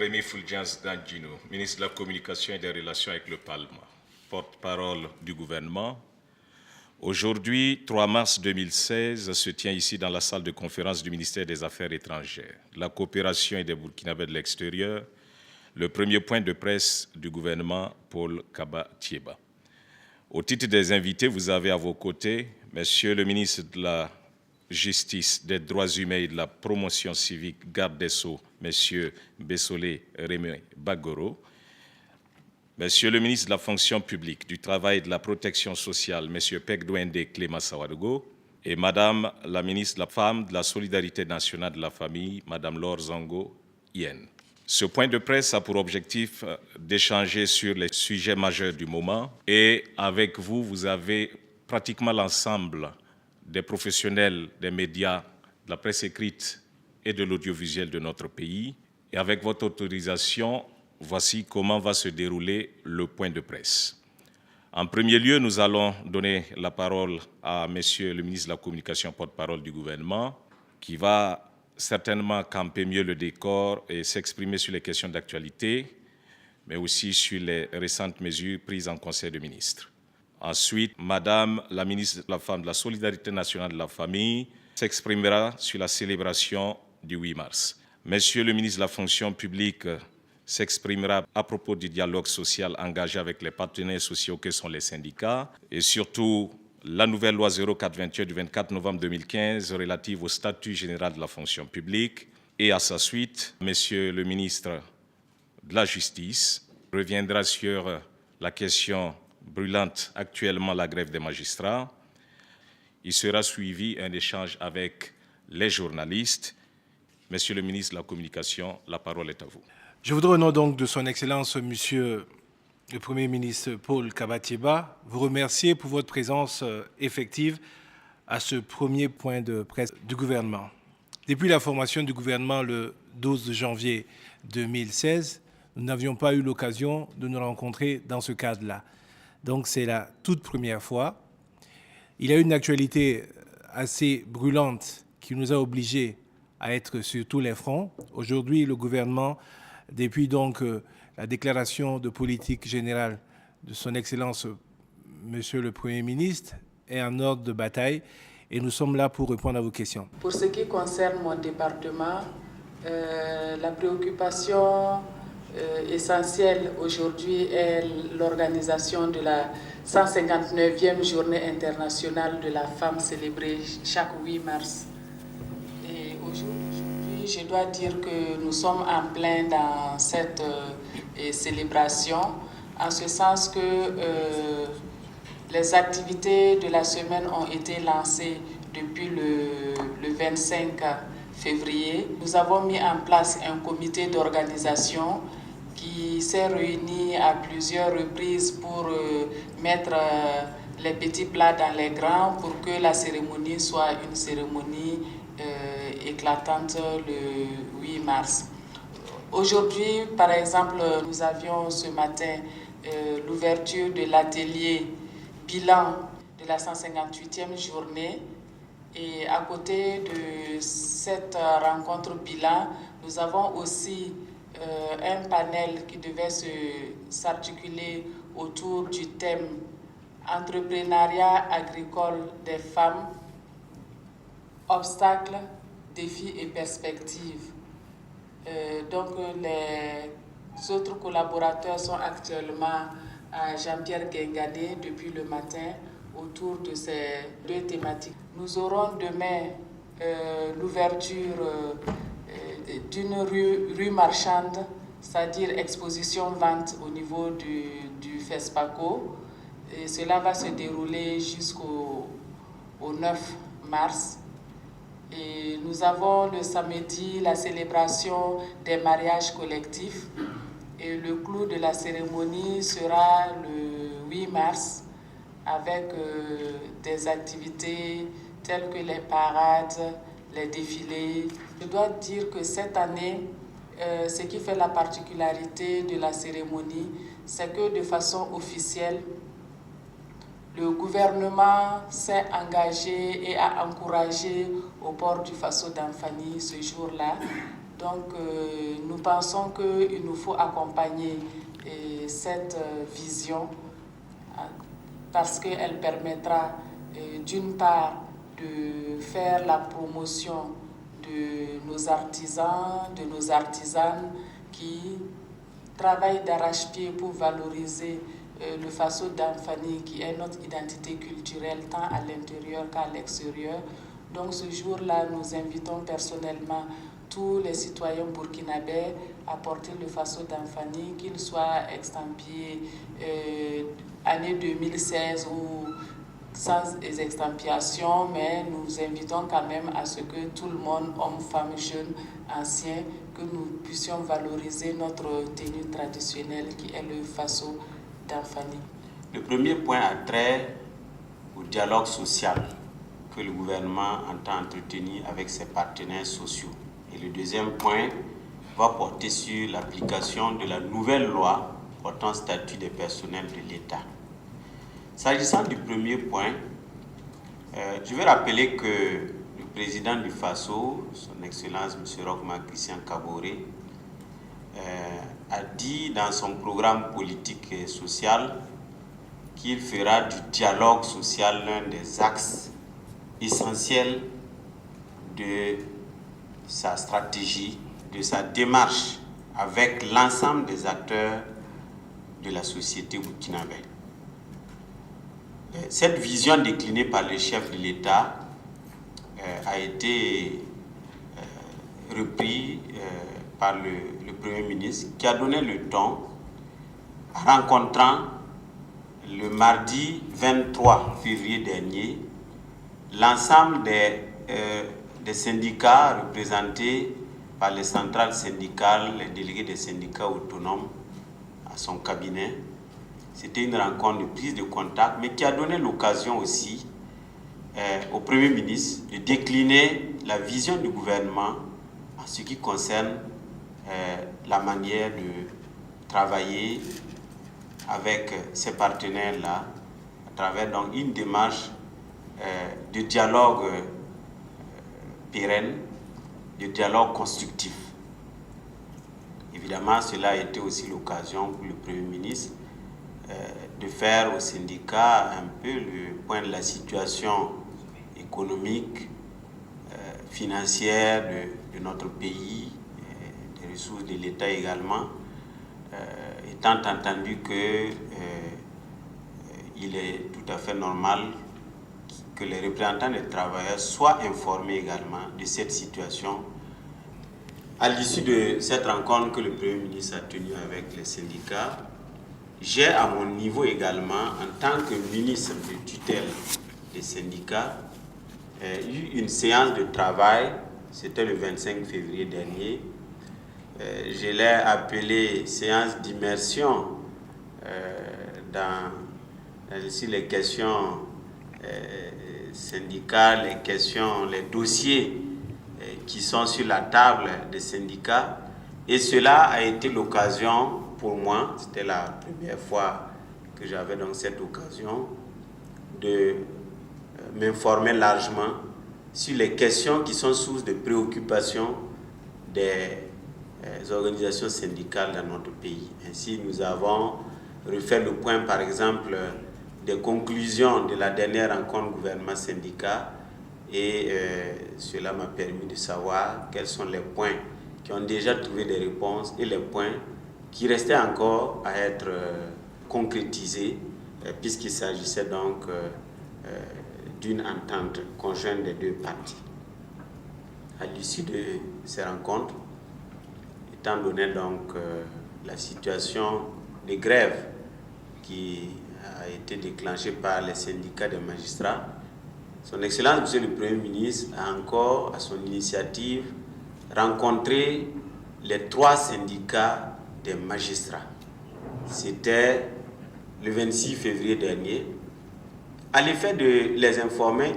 Rémi Fulgence Dangino, ministre de la Communication et des Relations avec le Parlement, porte-parole du gouvernement. Aujourd'hui, 3 mars 2016, se tient ici dans la salle de conférence du ministère des Affaires étrangères, de la coopération et des Burkinabés de l'extérieur, le premier point de presse du gouvernement, Paul Kaba-Thiéba. Au titre des invités, vous avez à vos côtés Monsieur le ministre de la Justice, des Droits humains et de la Promotion civique, garde des Sceaux, Monsieur Bessolé Rémy Bagoro, Monsieur le ministre de la Fonction publique, du Travail et de la Protection sociale, Monsieur Pegdouende Clément Sawadogo, et Madame la ministre de la Femme, de la Solidarité nationale de la Famille, Madame Laure Zongo Yen. Ce point de presse a pour objectif d'échanger sur les sujets majeurs du moment et avec vous, vous avez pratiquement l'ensemble des professionnels des médias, de la presse écrite et de l'audiovisuel de notre pays. Et avec votre autorisation, voici comment va se dérouler le point de presse. En premier lieu, nous allons donner la parole à Monsieur le ministre de la Communication, porte-parole du gouvernement, qui va certainement camper mieux le décor et s'exprimer sur les questions d'actualité, mais aussi sur les récentes mesures prises en Conseil de ministres. Ensuite, Madame la ministre de la Femme, de la Solidarité nationale de la Famille s'exprimera sur la célébration du 8 mars. Monsieur le ministre de la Fonction publique s'exprimera à propos du dialogue social engagé avec les partenaires sociaux que sont les syndicats et surtout la nouvelle loi 0421 du 24 novembre 2015 relative au statut général de la fonction publique. Et à sa suite, Monsieur le ministre de la Justice reviendra sur la question brûlante actuellement, la grève des magistrats. Il sera suivi un échange avec les journalistes. Monsieur le ministre de la Communication, la parole est à vous. Je voudrais au nom donc de son Excellence, Monsieur le Premier ministre Paul Kaba-Thiéba, vous remercier pour votre présence effective à ce premier point de presse du gouvernement. Depuis la formation du gouvernement le 12 janvier 2016, nous n'avions pas eu l'occasion de nous rencontrer dans ce cadre-là. Donc c'est la toute première fois. Il y a une actualité assez brûlante qui nous a obligés à être sur tous les fronts. Aujourd'hui, le gouvernement, depuis donc la déclaration de politique générale de son Excellence, Monsieur le Premier ministre, est en ordre de bataille et nous sommes là pour répondre à vos questions. Pour ce qui concerne mon département, la préoccupation essentielle aujourd'hui est l'organisation de la 159e journée internationale de la femme célébrée chaque 8 mars. Et aujourd'hui, je dois dire que nous sommes en plein dans cette célébration, en ce sens que les activités de la semaine ont été lancées depuis le 25 février. Nous avons mis en place un comité d'organisation qui s'est réuni à plusieurs reprises pour mettre les petits plats dans les grands pour que la cérémonie soit une cérémonie éclatante le 8 mars. Aujourd'hui, par exemple, nous avions ce matin l'ouverture de l'atelier bilan de la 158e journée. Et à côté de cette rencontre bilan, nous avons aussi un panel qui devait s'articuler autour du thème entrepreneuriat agricole des femmes, obstacles, défis et perspectives. Donc les autres collaborateurs sont actuellement à Jean-Pierre Guingadé depuis le matin autour de ces deux thématiques. Nous aurons demain l'ouverture d'une rue marchande, c'est-à-dire exposition-vente au niveau du FESPACO. Et cela va se dérouler jusqu'au 9 mars. Et nous avons le samedi la célébration des mariages collectifs. Et le clou de la cérémonie sera le 8 mars avec des activités telles que les parades, les défilés. Je dois dire que cette année, ce qui fait la particularité de la cérémonie, c'est que de façon officielle, le gouvernement s'est engagé et a encouragé au port du Faso d'Amfani ce jour-là. Donc, nous pensons qu'il nous faut accompagner cette vision parce qu'elle permettra d'une part de faire la promotion de nos artisans, de nos artisanes qui travaillent d'arrache-pied pour valoriser le Faso Damfani qui est notre identité culturelle tant à l'intérieur qu'à l'extérieur. Donc ce jour-là, nous invitons personnellement tous les citoyens burkinabés à porter le Faso Damfani, qu'il soit extampié année 2016 ou sans extampiation, mais nous invitons quand même à ce que tout le monde, hommes, femmes, jeunes, anciens, que nous puissions valoriser notre tenue traditionnelle qui est le Faso Damfani. Le premier point a trait au dialogue social que le gouvernement entend entretenir avec ses partenaires sociaux. Et le deuxième point va porter sur l'application de la nouvelle loi portant statut des personnels de l'État. S'agissant du premier point, je vais rappeler que le président du Faso, son Excellence M. Roch-Marc Christian Kaboré, a dit dans son programme politique et social qu'il fera du dialogue social l'un des axes essentiels de sa stratégie, de sa démarche avec l'ensemble des acteurs de la société burkinabé. Cette vision déclinée par le chef de l'État a été reprise par le Premier ministre qui a donné le ton en rencontrant le mardi 23 février dernier l'ensemble des syndicats représentés par les centrales syndicales, les délégués des syndicats autonomes à son cabinet. C'était une rencontre de prise de contact, mais qui a donné l'occasion aussi au Premier ministre de décliner la vision du gouvernement en ce qui concerne la manière de travailler avec ces partenaires-là, à travers donc une démarche de dialogue pérenne, de dialogue constructif. Évidemment, cela a été aussi l'occasion pour le Premier ministre de faire au syndicat un peu le point de la situation économique, financière de notre pays, des ressources de l'État également, étant entendu que il est tout à fait normal que les représentants des travailleurs soient informés également de cette situation. À l'issue de cette rencontre que le Premier ministre a tenue avec les syndicats, j'ai à mon niveau également, en tant que ministre de tutelle des syndicats, eu une séance de travail, c'était le 25 février dernier. Je l'ai appelée séance d'immersion sur les questions syndicales, les dossiers qui sont sur la table des syndicats. Et cela a été l'occasion pour moi, c'était la première fois que j'avais donc cette occasion de m'informer largement sur les questions qui sont source de préoccupation des organisations syndicales dans notre pays. Ainsi, nous avons refait le point, par exemple, des conclusions de la dernière rencontre gouvernement-syndicat et cela m'a permis de savoir quels sont les points qui ont déjà trouvé des réponses et les points qui restaient encore à être concrétisés puisqu'il s'agissait donc d'une entente conjointe des deux parties. À l'issue de ces rencontres, étant donné donc la situation de grève qui a été déclenchée par les syndicats des magistrats, Son Excellence, Monsieur le Premier ministre, a encore, à son initiative, rencontré les 3 syndicats des magistrats. C'était le 26 février dernier, à l'effet de les informer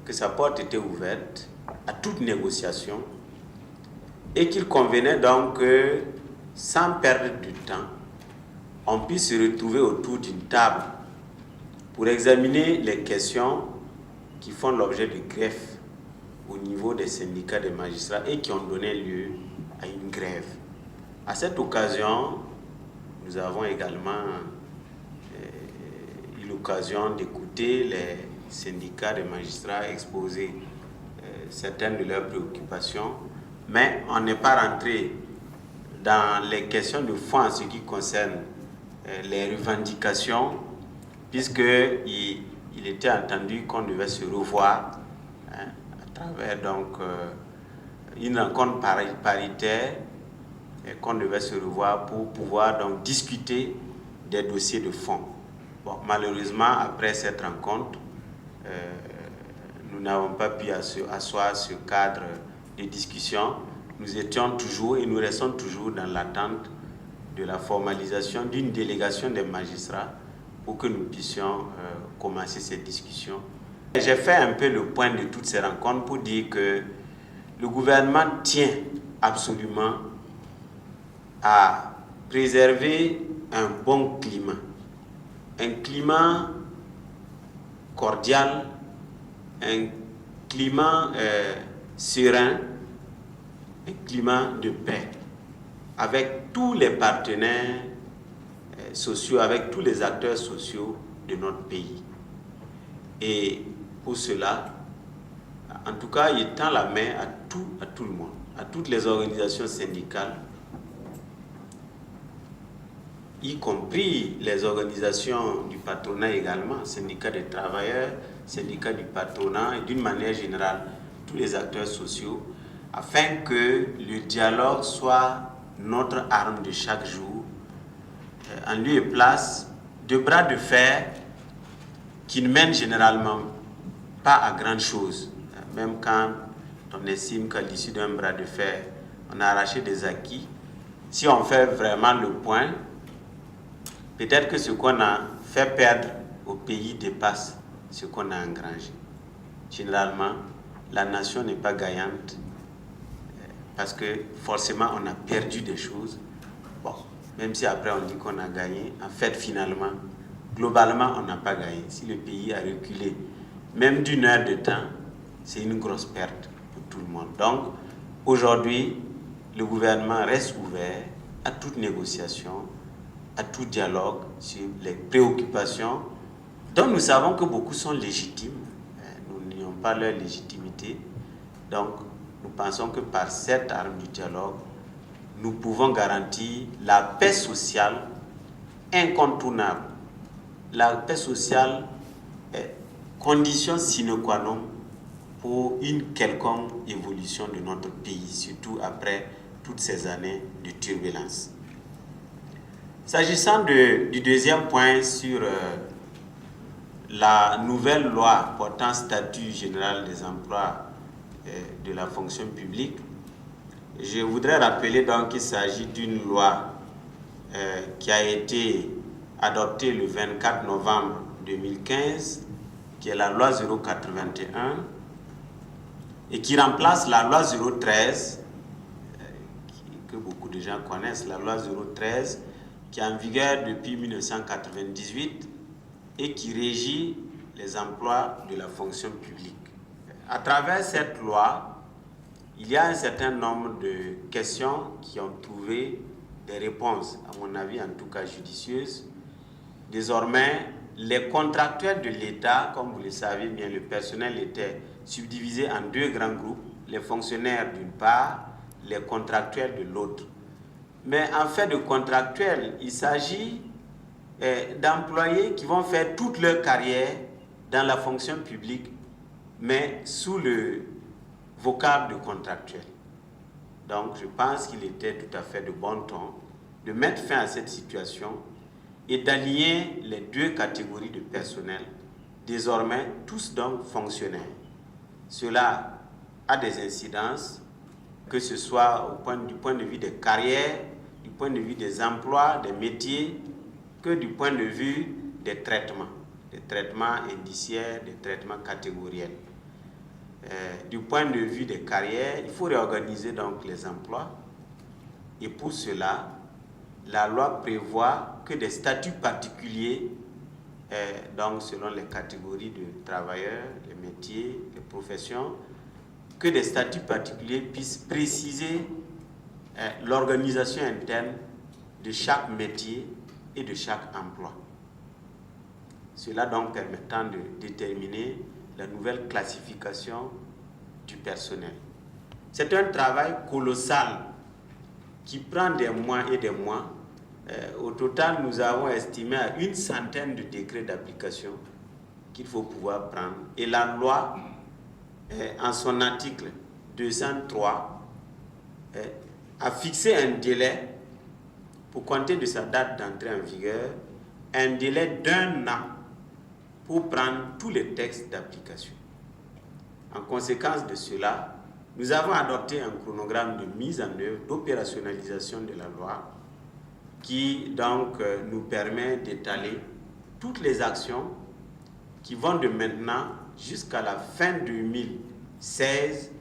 que sa porte était ouverte à toute négociation et qu'il convenait donc que, sans perdre du temps, on puisse se retrouver autour d'une table pour examiner les questions qui font l'objet de greffe au niveau des syndicats des magistrats et qui ont donné lieu à une grève. À cette occasion, nous avons également eu l'occasion d'écouter les syndicats des magistrats exposer certaines de leurs préoccupations, mais on n'est pas rentré dans les questions de fond en ce qui concerne les revendications, puisqu'il était entendu qu'on devait se revoir à travers donc une rencontre paritaire, qu'on devait se revoir pour pouvoir donc discuter des dossiers de fond. Bon, malheureusement, après cette rencontre, nous n'avons pas pu asseoir ce cadre de discussion. Nous étions toujours et nous restons toujours dans l'attente de la formalisation d'une délégation des magistrats pour que nous puissions commencer cette discussion. J'ai fait un peu le point de toutes ces rencontres pour dire que le gouvernement tient absolument à préserver un bon climat cordial, un climat serein, un climat de paix avec tous les partenaires sociaux, avec tous les acteurs sociaux de notre pays. Et pour cela, en tout cas, il tend la main à tout le monde, à toutes les organisations syndicales, y compris les organisations du patronat également, syndicats des travailleurs, syndicats du patronat et d'une manière générale, tous les acteurs sociaux, afin que le dialogue soit notre arme de chaque jour, en lieu et place de bras de fer qui ne mènent généralement pas à grande chose. Même quand on estime qu'à l'issue d'un bras de fer, on a arraché des acquis, si on fait vraiment le point, peut-être que ce qu'on a fait perdre au pays dépasse ce qu'on a engrangé. Généralement, la nation n'est pas gagnante parce que forcément on a perdu des choses. Bon, même si après on dit qu'on a gagné, en fait finalement, globalement on n'a pas gagné. Si le pays a reculé, même d'une heure de temps, c'est une grosse perte pour tout le monde. Donc aujourd'hui, le gouvernement reste ouvert à toute négociation, à tout dialogue sur les préoccupations dont nous savons que beaucoup sont légitimes. Nous n'ayons pas leur légitimité. Donc, nous pensons que par cette arme du dialogue, nous pouvons garantir la paix sociale incontournable. La paix sociale est condition sine qua non pour une quelconque évolution de notre pays, surtout après toutes ces années de turbulence. S'agissant du deuxième point sur la nouvelle loi portant statut général des emplois de la fonction publique, je voudrais rappeler donc qu'il s'agit d'une loi qui a été adoptée le 24 novembre 2015, qui est la loi 081, et qui remplace la loi 013, que beaucoup de gens connaissent, la loi 013, qui est en vigueur depuis 1998 et qui régit les emplois de la fonction publique. À travers cette loi, il y a un certain nombre de questions qui ont trouvé des réponses, à mon avis en tout cas judicieuses. Désormais, les contractuels de l'État, comme vous le savez bien, le personnel était subdivisé en deux grands groupes, les fonctionnaires d'une part, les contractuels de l'autre. Mais en fait de contractuels, il s'agit d'employés qui vont faire toute leur carrière dans la fonction publique, mais sous le vocable de contractuel. Donc je pense qu'il était tout à fait de bon ton de mettre fin à cette situation et d'aligner les deux catégories de personnel, désormais tous donc fonctionnaires. Cela a des incidences, que ce soit du point de vue des carrières, du point de vue des emplois, des métiers, que du point de vue des traitements indiciaires, des traitements catégoriels. Du point de vue des carrières, il faut réorganiser donc les emplois. Et pour cela, la loi prévoit que des statuts particuliers, donc selon les catégories de travailleurs, les métiers, les professions, que des statuts particuliers puissent préciser l'organisation interne de chaque métier et de chaque emploi. Cela donc permettant de déterminer la nouvelle classification du personnel. C'est un travail colossal qui prend des mois et des mois. Au total, nous avons estimé à 100 de décrets d'application qu'il faut pouvoir prendre. Et la loi, en son article 203, a fixé un délai, pour compter de sa date d'entrée en vigueur, un délai d'1 an pour prendre tous les textes d'application. En conséquence de cela, nous avons adopté un chronogramme de mise en œuvre, d'opérationnalisation de la loi, qui donc nous permet d'étaler toutes les actions qui vont de maintenant jusqu'à la fin 2016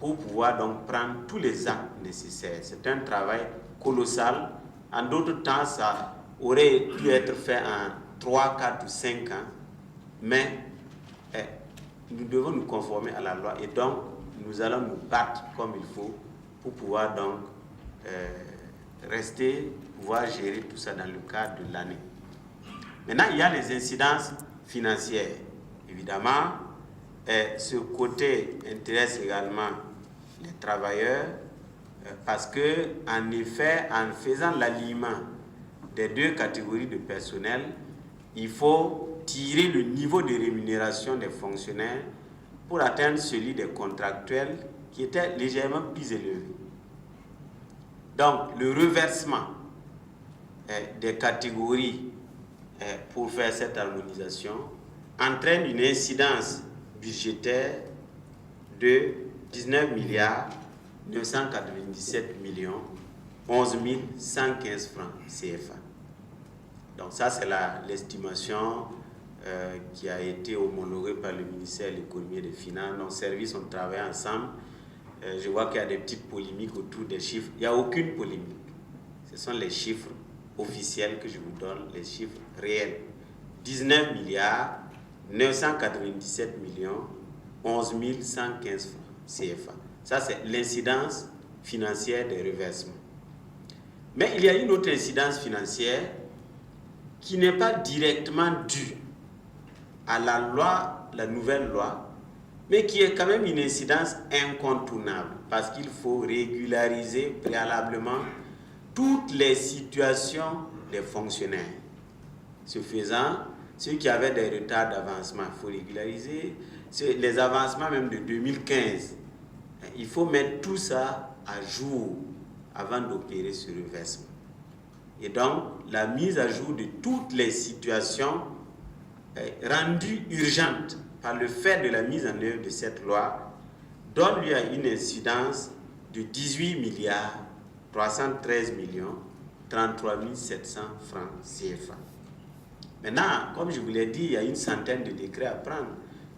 pour pouvoir donc prendre tous les actes nécessaires. C'est un travail colossal. En d'autres temps, ça aurait pu être fait en 3, 4 ou 5 ans, mais nous devons nous conformer à la loi et donc nous allons nous battre comme il faut pour pouvoir donc pouvoir gérer tout ça dans le cadre de l'année. Maintenant, il y a les incidences financières. Évidemment, ce côté intéresse également les travailleurs parce que, en effet, en faisant l'alignement des deux catégories de personnel, il faut tirer le niveau de rémunération des fonctionnaires pour atteindre celui des contractuels qui était légèrement plus élevé. Donc, le reversement des catégories pour faire cette harmonisation entraîne une incidence budgétaire de 19 milliards 997 millions 11 115 francs CFA. Donc ça, c'est l'estimation qui a été homologuée par le ministère de l'Économie et des Finances. Nos services ont travaillé ensemble. Je vois qu'il y a des petites polémiques autour des chiffres. Il n'y a aucune polémique. Ce sont les chiffres officiels que je vous donne, les chiffres réels. 19 milliards 997 millions 11 115 francs CFA. Ça, c'est l'incidence financière des reversements. Mais il y a une autre incidence financière qui n'est pas directement due à la loi, la nouvelle loi, mais qui est quand même une incidence incontournable parce qu'il faut régulariser préalablement toutes les situations des fonctionnaires. Ce faisant, ceux qui avaient des retards d'avancement, il faut régulariser. Les avancements même de 2015, il faut mettre tout ça à jour avant d'opérer ce reversement. Et donc, la mise à jour de toutes les situations rendues urgentes par le fait de la mise en œuvre de cette loi donne lieu à une incidence de 18 milliards 313 millions 33 700 francs CFA. Maintenant, comme je vous l'ai dit, il y a 100 de décrets à prendre.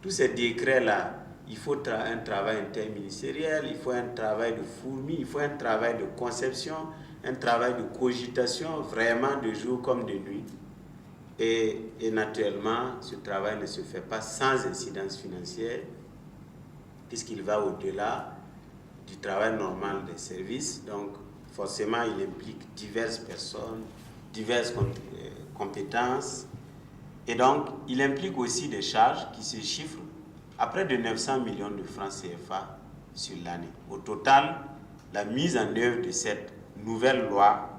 Tous ces décrets-là, il faut un travail interministériel, il faut un travail de fourmi, il faut un travail de conception, un travail de cogitation, vraiment de jour comme de nuit. Et naturellement, ce travail ne se fait pas sans incidence financière, puisqu'il va au-delà du travail normal des services. Donc, forcément, il implique diverses personnes, diverses compétences. Et donc, il implique aussi des charges qui se chiffrent à près de 900 millions de francs CFA sur l'année. Au total, la mise en œuvre de cette nouvelle loi,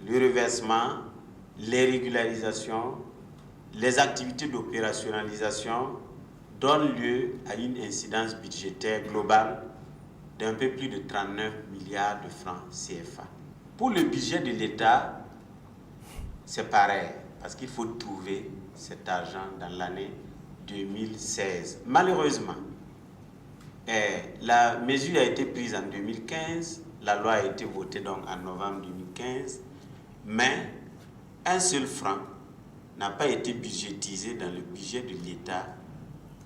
le reversement, les régularisations, les activités d'opérationnalisation donnent lieu à une incidence budgétaire globale d'un peu plus de 39 milliards de francs CFA. Pour le budget de l'État, c'est pareil, parce qu'il faut trouver cet argent dans l'année 2016. Malheureusement, la mesure a été prise en 2015, la loi a été votée donc en novembre 2015, mais un seul franc n'a pas été budgétisé dans le budget de l'État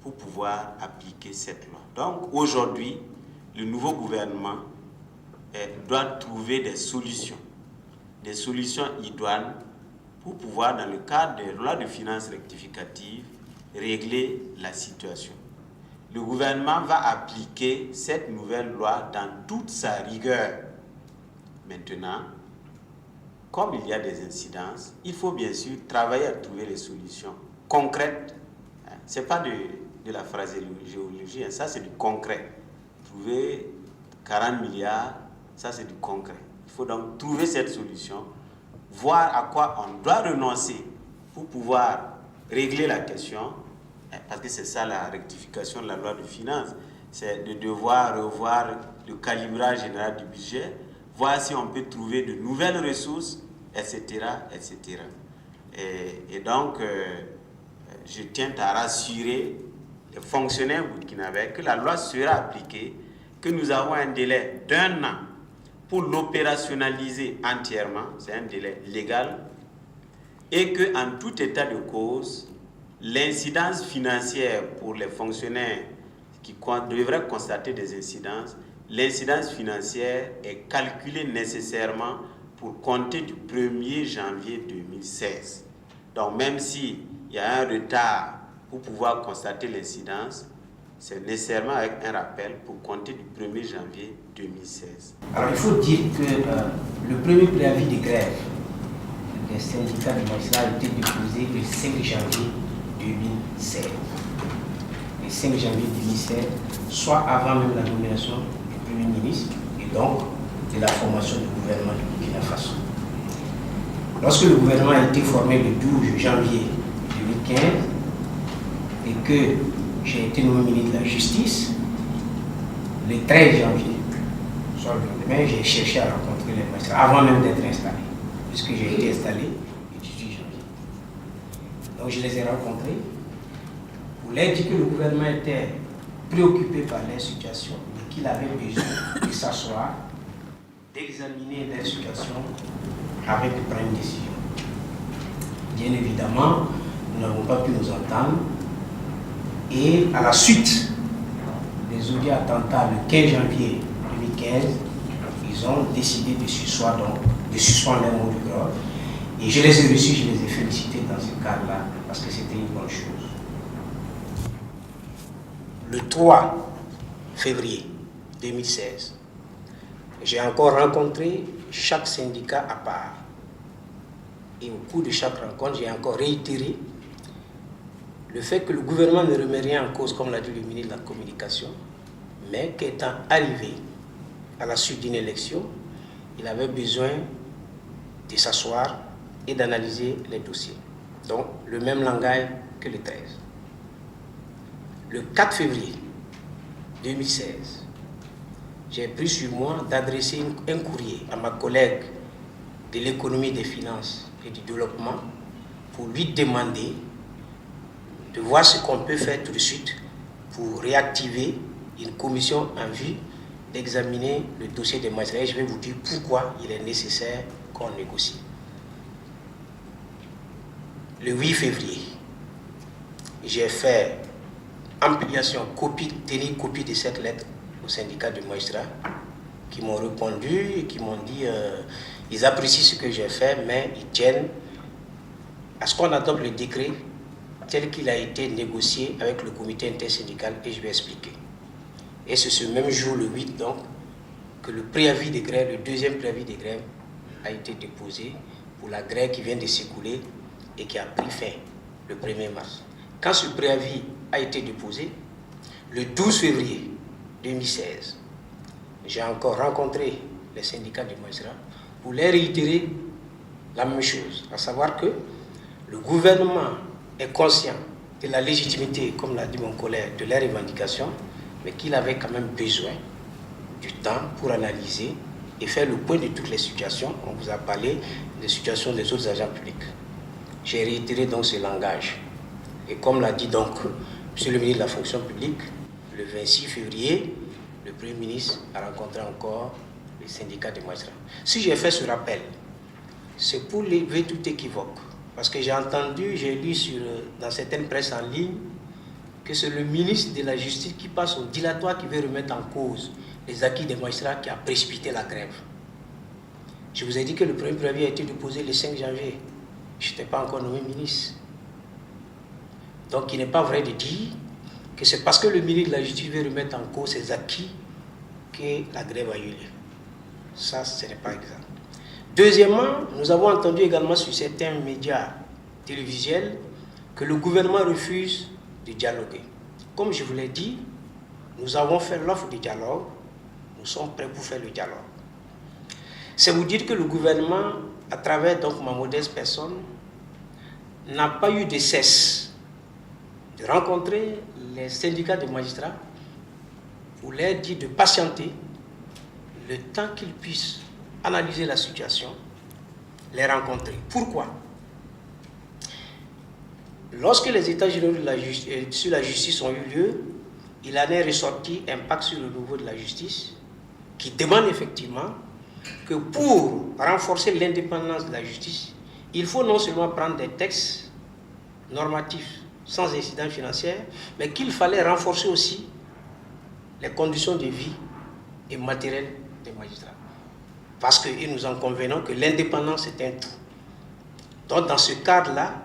pour pouvoir appliquer cette loi. Donc aujourd'hui, le nouveau gouvernement doit trouver des solutions idoines pour pouvoir, dans le cadre des lois de finances rectificatives, régler la situation. Le gouvernement va appliquer cette nouvelle loi dans toute sa rigueur. Maintenant, comme il y a des incidences, il faut bien sûr travailler à trouver les solutions concrètes. Ce n'est pas de la phraséologie, ça c'est du concret. Trouver 40 milliards, ça c'est du concret. Il faut donc trouver cette solution, voir à quoi on doit renoncer pour pouvoir régler la question, parce que c'est ça la rectification de la loi de finances, c'est de devoir revoir le calibrage général du budget, voir si on peut trouver de nouvelles ressources, etc. etc. Et donc, je tiens à rassurer les fonctionnaires burkinabés que la loi sera appliquée, que nous avons un délai d'1 an pour l'opérationnaliser entièrement, c'est un délai légal, et qu'en tout état de cause, l'incidence financière pour les fonctionnaires qui devraient constater des incidences, l'incidence financière est calculée nécessairement pour compter du 1er janvier 2016. Donc même s'il y a un retard pour pouvoir constater l'incidence, c'est nécessairement avec un rappel pour compter du 1er janvier 2016. Alors il faut dire que le premier préavis de grève des syndicats de magistrats a été déposé le 5 janvier 2016. Le 5 janvier 2016, soit avant même la nomination du Premier ministre et donc de la formation du gouvernement du Burkina Faso. Lorsque le gouvernement a été formé le 12 janvier 2015 et que j'ai été nommé ministre de la Justice, le 13 janvier, soit le lendemain, j'ai cherché à rencontrer les magistrats avant même d'être installé, puisque j'ai été installé le 18 janvier. Donc je les ai rencontrés pour leur dire que le gouvernement était préoccupé par leur situation et qu'il avait besoin de s'asseoir, d'examiner leur situation avec de prendre une décision. Bien évidemment, nous n'avons pas pu nous entendre et à la suite des audits attentats le 15 janvier 2015, ils ont décidé de suspendre leur mot de grève et je les ai reçus, je les ai félicités dans ce cadre-là parce que c'était une bonne chose. Le 3 février 2016, j'ai encore rencontré chaque syndicat à part. Et au cours de chaque rencontre, j'ai encore réitéré le fait que le gouvernement ne remet rien en cause, comme l'a dit le ministre de la Communication, mais qu'étant arrivé à la suite d'une élection, il avait besoin de s'asseoir et d'analyser les dossiers. Donc, le même langage que le 13. Le 4 février 2016, j'ai pris sur moi d'adresser un courrier à ma collègue de l'économie, des finances et du développement pour lui demander de voir ce qu'on peut faire tout de suite pour réactiver une commission en vue d'examiner le dossier des magistrats. Et je vais vous dire pourquoi il est nécessaire qu'on négocie. Le 8 février, j'ai fait ampliation, tenir copie de cette lettre au syndicat de magistrats qui m'ont répondu et qui m'ont dit ils apprécient ce que j'ai fait, mais ils tiennent à ce qu'on adopte le décret tel qu'il a été négocié avec le comité intersyndical et je vais expliquer. Et c'est ce même jour, le 8, donc, que le préavis de grève, le deuxième préavis de grève a été déposé pour la grève qui vient de s'écouler et qui a pris fin le 1er mars. Quand ce préavis a été déposé, le 12 février 2016, j'ai encore rencontré les syndicats des magistrats pour leur réitérer la même chose, à savoir que le gouvernement est conscient de la légitimité, comme l'a dit mon collègue, de leurs revendications, mais qu'il avait quand même besoin du temps pour analyser et faire le point de toutes les situations. On vous a parlé des situations des autres agents publics. J'ai réitéré donc ce langage. Et comme l'a dit donc M. le ministre de la fonction publique, le 26 février, le Premier ministre a rencontré encore les syndicats des magistrats. Si j'ai fait ce rappel, c'est pour lever tout équivoque. Parce que j'ai entendu, j'ai lu dans certaines presses en ligne que c'est le ministre de la Justice qui passe au dilatoire qui veut remettre en cause les acquis des magistrats qui a précipité la grève. Je vous ai dit que le premier préavis a été déposé le 5 janvier. Je n'étais pas encore nommé ministre. Donc il n'est pas vrai de dire que c'est parce que le ministre de la Justice veut remettre en cause ses acquis que la grève a eu lieu. Ça, ce n'est pas exact. Deuxièmement, nous avons entendu également sur certains médias télévisuels que le gouvernement refuse de dialoguer. Comme je vous l'ai dit, nous avons fait l'offre de dialogue, nous sommes prêts pour faire le dialogue. C'est vous dire que le gouvernement, à travers donc ma modeste personne, n'a pas eu de cesse de rencontrer les syndicats de magistrats pour leur dire de patienter le temps qu'ils puissent analyser la situation, les rencontrer. Pourquoi? Lorsque les états généraux sur la justice ont eu lieu, il en est ressorti un pacte sur le niveau de la justice qui demande effectivement que pour renforcer l'indépendance de la justice, il faut non seulement prendre des textes normatifs sans incidence financière, mais qu'il fallait renforcer aussi les conditions de vie et matérielles des magistrats. Parce que nous en convenons que l'indépendance est un tout. Donc dans ce cadre-là,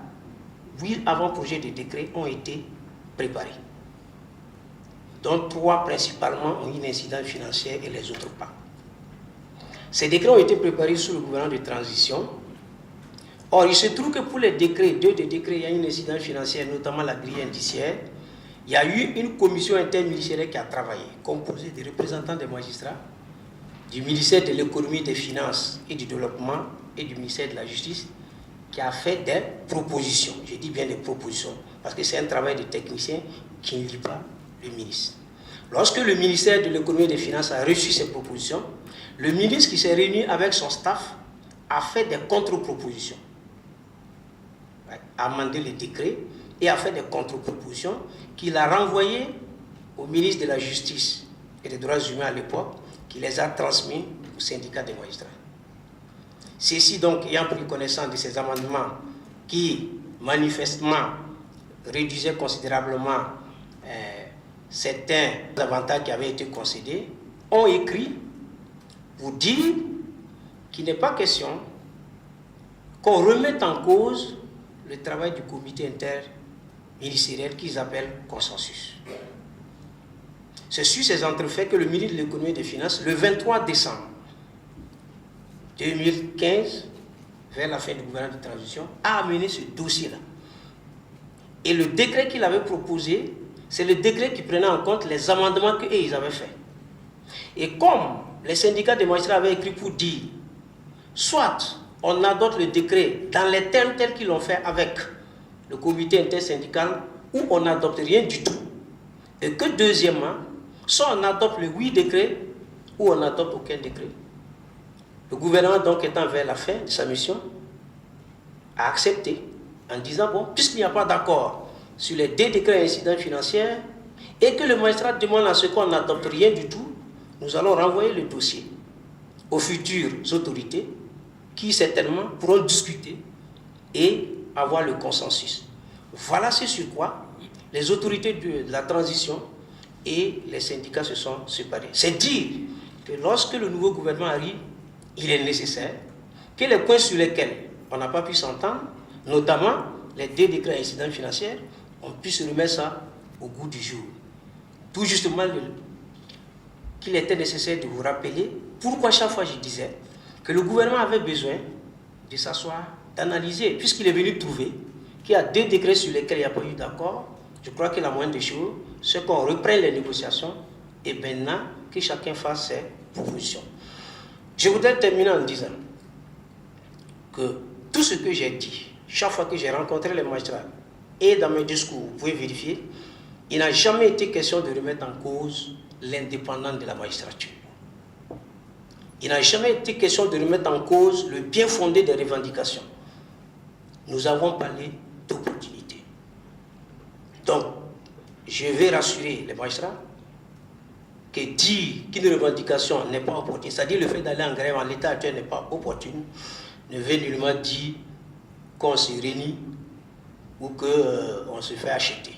8 avant-projets de décret ont été préparés, dont 3 principalement ont une incidence financière et les autres pas. Ces décrets ont été préparés sous le gouvernement de transition. Or, il se trouve que pour les décrets, 2 des décrets, il y a une incidence financière, notamment la grille indiciaire. Il y a eu une commission interministérielle qui a travaillé, composée de représentants des magistrats, du ministère de l'économie, des finances et du développement et du ministère de la justice, qui a fait des propositions. Je dis bien des propositions, parce que c'est un travail de technicien qui ne lit pas le ministre. Lorsque le ministère de l'économie et des finances a reçu ces propositions, le ministre qui s'est réuni avec son staff a fait des contre-propositions, a amendé le décret et a fait des contre-propositions qu'il a renvoyées au ministre de la Justice et des Droits humains à l'époque, qui les a transmis au syndicat des magistrats. Ceux-ci donc ayant pris connaissance de ces amendements qui manifestement réduisaient considérablement certains avantages qui avaient été concédés, ont écrit pour dire qu'il n'est pas question qu'on remette en cause le travail du comité interministériel qu'ils appellent consensus. C'est sur ces entrefaits que le ministre de l'économie et des finances, le 23 décembre 2015, vers la fin du gouvernement de transition, a amené ce dossier-là. Et le décret qu'il avait proposé, c'est le décret qui prenait en compte les amendements qu'ils avaient faits. Et comme les syndicats des magistrats avaient écrit pour dire, soit on adopte le décret dans les termes tels qu'ils l'ont fait avec le comité intersyndical, ou on n'adopte rien du tout. Et que deuxièmement, soit on adopte le 8 décrets, ou on n'adopte aucun décret. Le gouvernement, donc, étant vers la fin de sa mission, a accepté en disant, bon, puisqu'il n'y a pas d'accord sur les 2 décrets incidents financiers et que le magistrat demande à ce qu'on n'adopte rien du tout, nous allons renvoyer le dossier aux futures autorités qui, certainement, pourront discuter et avoir le consensus. Voilà ce sur quoi les autorités de la transition et les syndicats se sont séparés. C'est dire que lorsque le nouveau gouvernement arrive, il est nécessaire que les points sur lesquels on n'a pas pu s'entendre, notamment les 2 décrets incidents financiers, on puisse remettre ça au goût du jour. Tout justement qu'il était nécessaire de vous rappeler pourquoi chaque fois je disais que le gouvernement avait besoin de s'asseoir, d'analyser, puisqu'il est venu trouver qu'il y a 2 décrets sur lesquels il n'y a pas eu d'accord. Je crois que la moindre des choses, c'est qu'on reprenne les négociations et maintenant que chacun fasse ses propositions. Je voudrais terminer en disant que tout ce que j'ai dit, chaque fois que j'ai rencontré les magistrats et dans mes discours, vous pouvez vérifier, il n'a jamais été question de remettre en cause l'indépendance de la magistrature. Il n'a jamais été question de remettre en cause le bien fondé des revendications. Nous avons parlé d'opportunité. Donc, je vais rassurer les magistrats que dire qu'une revendication n'est pas opportune, c'est-à-dire le fait d'aller en grève en l'état actuel n'est pas opportune, ne veut nullement dire qu'on se réunit ou qu'on se fait acheter.